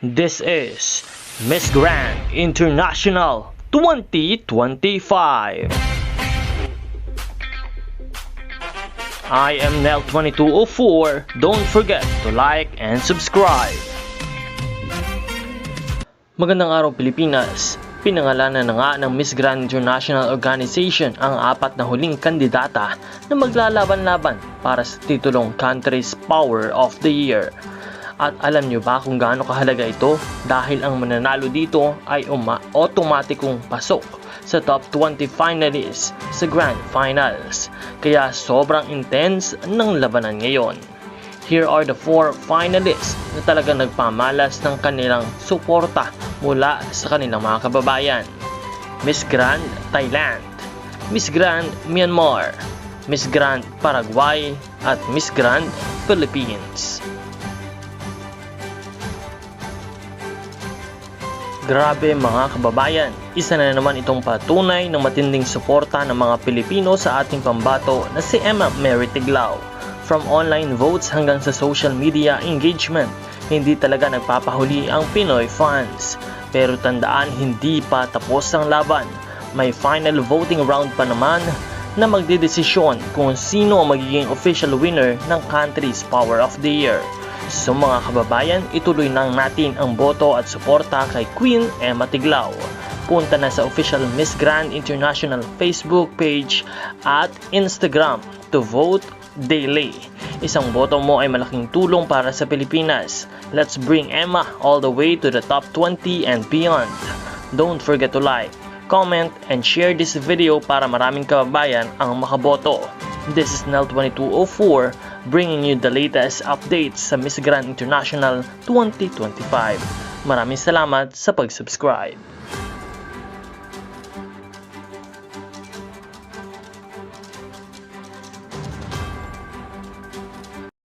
This is Miss Grand International 2025. I am Nel2204. Don't forget to like and subscribe. Magandang araw Pilipinas. Pinangalanan na nga ng Miss Grand International Organization ang 4 na huling kandidata na maglalaban-laban para sa titulong Country's Power of the Year. At alam nyo ba kung gaano kahalaga ito? Dahil ang mananalo dito ay automatikong pasok sa top 20 finalists sa Grand Finals. Kaya sobrang intense ng labanan ngayon. Here are the 4 finalists na talagang nagpamalas ng kanilang suporta mula sa kanilang mga kababayan. Miss Grand Thailand, Miss Grand Myanmar, Miss Grand Paraguay at Miss Grand Philippines. Grabe mga kababayan, isa na naman itong patunay ng matinding suporta ng mga Pilipino sa ating pambato na si Emma Mary Tiglao. From online votes hanggang sa social media engagement, hindi talaga nagpapahuli ang Pinoy fans. Pero tandaan, hindi pa tapos ang laban. May final voting round pa naman na magdedesisyon kung sino ang magiging official winner ng Country's Power of the Year. So mga kababayan, ituloy lang natin ang boto at suporta kay Queen Emma Tiglao. Punta na sa official Miss Grand International Facebook page at Instagram to vote daily. Isang boto mo ay malaking tulong para sa Pilipinas. Let's bring Emma all the way to the top 20 and beyond. Don't forget to like, comment, and share this video para maraming kababayan ang makaboto. This is Nel2204 bringing you the latest updates sa Miss Grand International 2025. Maraming salamat sa pag-subscribe.